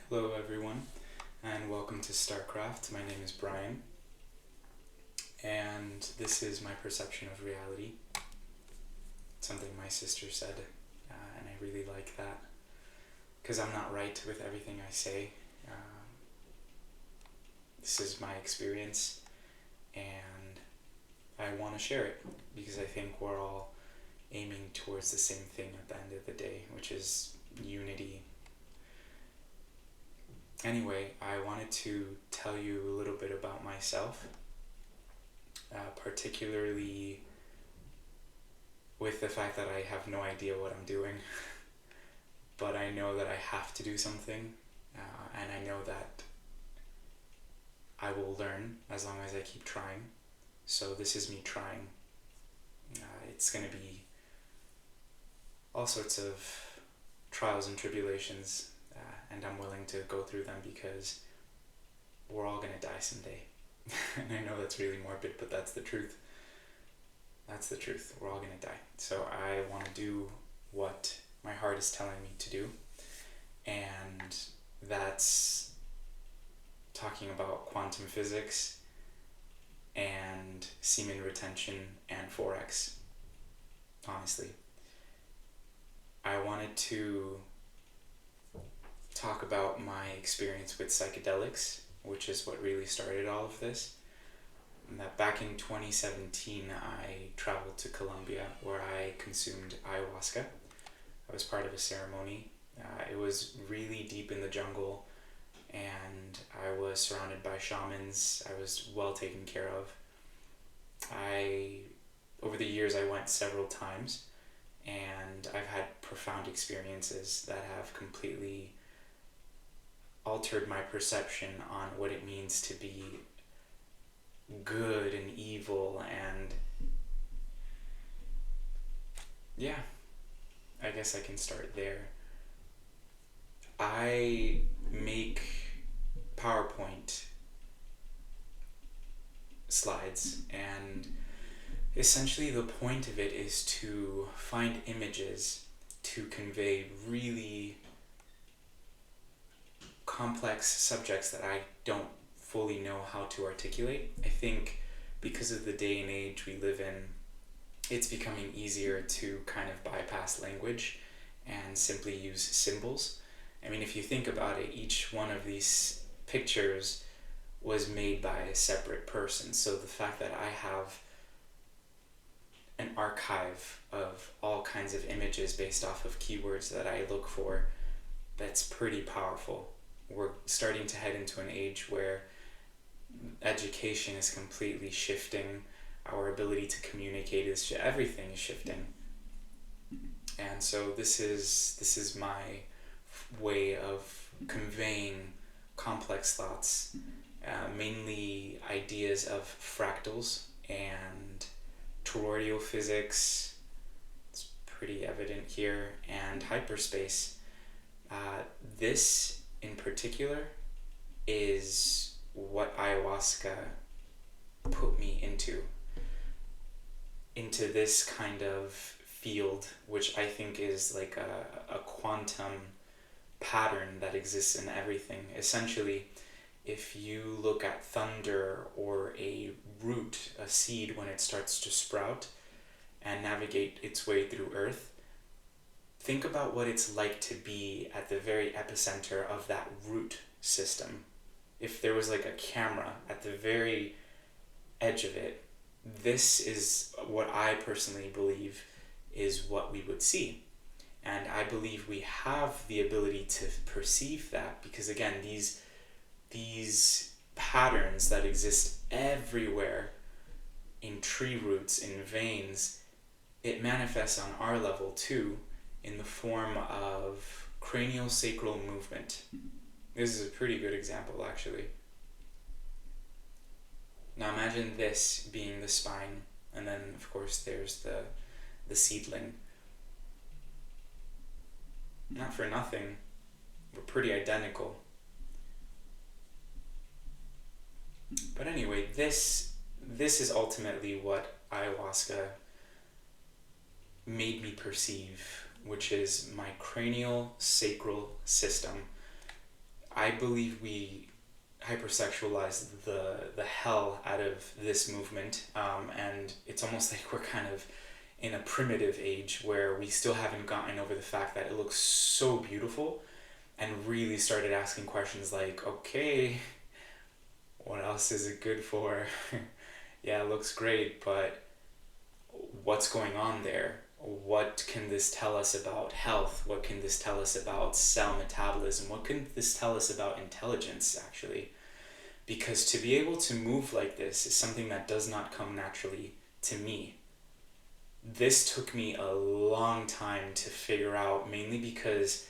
Hello everyone, and welcome to StarCraft. My name is Brian, and this is my perception of reality. Something my sister said, and I really like that, because I'm not right with everything I say. This is my experience, and I want to share it, because I think we're all aiming towards the same thing at the end of the day, which is unity. Anyway, I wanted to tell you a little bit about myself, particularly with the fact that I have no idea what I'm doing, but I know that I have to do something, and I know that I will learn as long as I keep trying. So this is me trying. It's going to be all sorts of trials and tribulations, and I'm willing to go through them because we're all going to die someday. And I know that's really morbid, but that's the truth. That's the truth. We're all going to die. So I want to do what my heart is telling me to do, and that's talking about quantum physics and semen retention and Forex. Honestly, I wanted to talk about my experience with psychedelics, which is what really started all of this. And that back in 2017, I traveled to Colombia where I consumed ayahuasca. I was part of a ceremony. It was really deep in the jungle, and I was surrounded by shamans. I was well taken care of. Over the years, I went several times, and I've had profound experiences that have completely altered my perception on what it means to be good and evil, and yeah, I guess I can start there. I make PowerPoint slides, and essentially the point of it is to find images to convey really complex subjects that I don't fully know how to articulate. I think because of the day and age we live in, it's becoming easier to kind of bypass language and simply use symbols. I mean, if you think about it, each one of these pictures was made by a separate person. So the fact that I have an archive of all kinds of images based off of keywords that I look for, that's pretty powerful. We're starting to head into an age where education is completely shifting. Our ability to communicate everything is shifting. And so this is my way of conveying complex thoughts, mainly ideas of fractals and toroidal physics. It's pretty evident here, and hyperspace. This in particular is what ayahuasca put me into this kind of field, which I think is like a quantum pattern that exists in everything. Essentially, if you look at thunder or a root, a seed, when it starts to sprout and navigate its way through earth, think about what it's like to be at the very epicenter of that root system. If there was like a camera at the very edge of it, this is what I personally believe is what we would see. And I believe we have the ability to perceive that because, again, these patterns that exist everywhere in tree roots, in veins, it manifests on our level too in the form of cranial sacral movement. This is a pretty good example, actually. Now imagine this being the spine, and then of course there's the seedling. Not for nothing, we're pretty identical. But anyway, this is ultimately what ayahuasca made me perceive, which is my cranial sacral system. I believe we hypersexualize the hell out of this movement, and it's almost like we're kind of in a primitive age where we still haven't gotten over the fact that it looks so beautiful, and really started asking questions like, okay, what else is it good for? Yeah, it looks great, but what's going on there? What can this tell us about health? What can this tell us about cell metabolism? What can this tell us about intelligence, actually? Because to be able to move like this is something that does not come naturally to me. This took me a long time to figure out, mainly because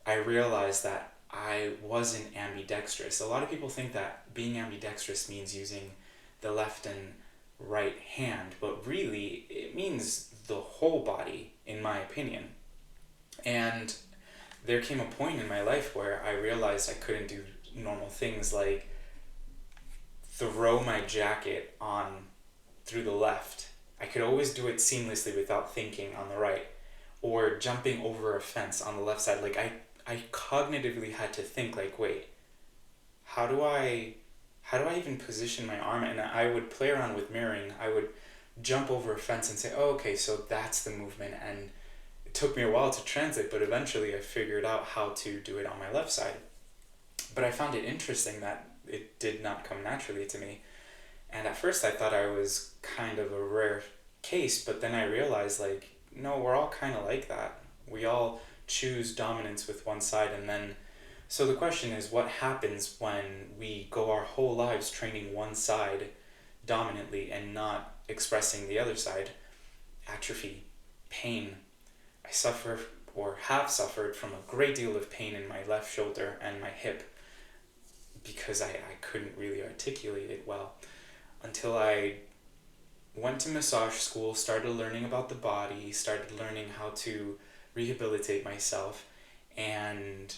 I realized that I wasn't ambidextrous. A lot of people think that being ambidextrous means using the left and right hand, but really it means the whole body, in my opinion. And there came a point in my life where I realized I couldn't do normal things like throw my jacket on through the left. I could always do it seamlessly without thinking on the right, or jumping over a fence on the left side. Like I cognitively had to think like, wait, how do I even position my arm? And I would play around with mirroring. I would jump over a fence and say, oh, okay, so that's the movement. And it took me a while to translate, but eventually I figured out how to do it on my left side. But I found it interesting that it did not come naturally to me. And at first I thought I was kind of a rare case, but then I realized, like, no, we're all kind of like that. We all choose dominance with one side, and then so the question is, what happens when we go our whole lives training one side dominantly and not expressing the other side? Atrophy, pain. I suffer or have suffered from a great deal of pain in my left shoulder and my hip because I couldn't really articulate it well until I went to massage school, started learning about the body, started learning how to rehabilitate myself, and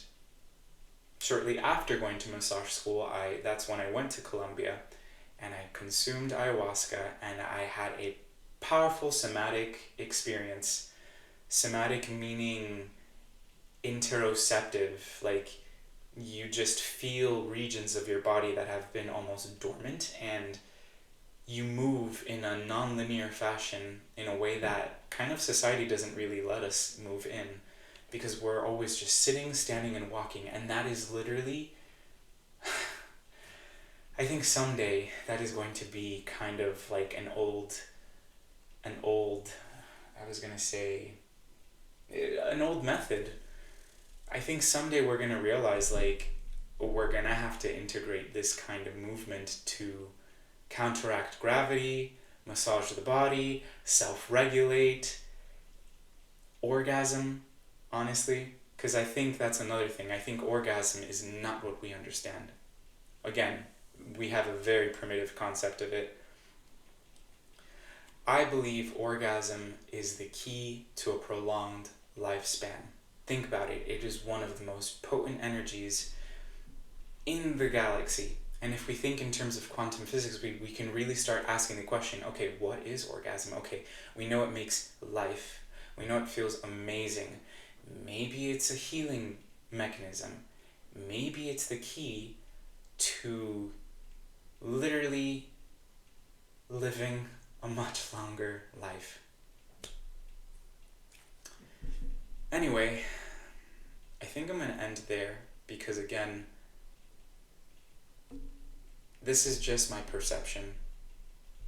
shortly after going to massage school, that's when I went to Colombia and I consumed ayahuasca, and I had a powerful somatic experience. Somatic meaning interoceptive, like you just feel regions of your body that have been almost dormant, and you move in a non-linear fashion in a way that kind of society doesn't really let us move in, because we're always just sitting, standing, and walking, and that is literally I think someday that is going to be kind of like an old method. I think someday we're going to realize, like, we're going to have to integrate this kind of movement to counteract gravity, massage the body, self-regulate, orgasm, honestly, because I think that's another thing. I think orgasm is not what we understand. Again, we have a very primitive concept of it. I believe orgasm is the key to a prolonged lifespan. Think about it. It is one of the most potent energies in the galaxy. And if we think in terms of quantum physics, we can really start asking the question, okay, what is orgasm? Okay, we know it makes life. We know it feels amazing. Maybe it's a healing mechanism. Maybe it's the key to literally living a much longer life. Anyway, I think I'm going to end there because, again, this is just my perception.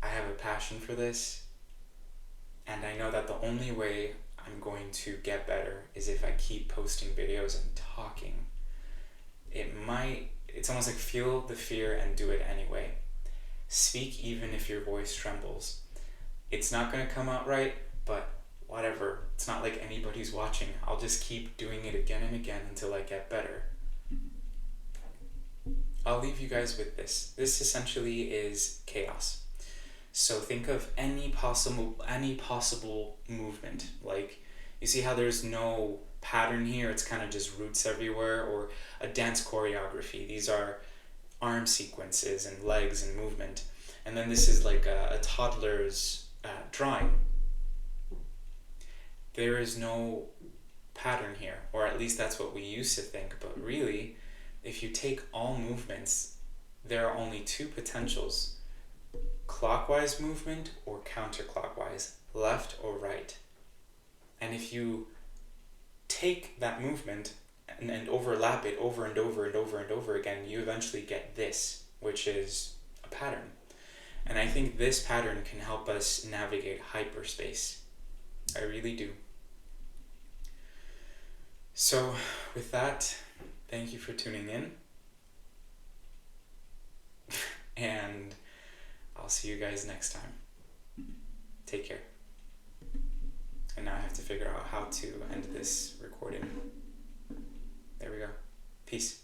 I have a passion for this, and I know that the only way I'm going to get better is if I keep posting videos and talking. It's almost like feel the fear and do it anyway. Speak even if your voice trembles. It's not going to come out right, but whatever. It's not like anybody's watching. I'll just keep doing it again and again until I get better. I'll leave you guys with this. This essentially is chaos. So think of any possible movement. Like, you see how there's no pattern here? It's kind of just roots everywhere, or a dance choreography. These are arm sequences and legs and movement. And then this is like a toddler's drawing. There is no pattern here, or at least that's what we used to think, but really, if you take all movements, there are only two potentials: clockwise movement or counterclockwise, left or right. And if you take that movement and overlap it over and over and over and over again, you eventually get this, which is a pattern. And I think this pattern can help us navigate hyperspace. I really do. So with that, thank you for tuning in. And I'll see you guys next time. Take care. And now I have to figure out how to end this recording. There we go. Peace.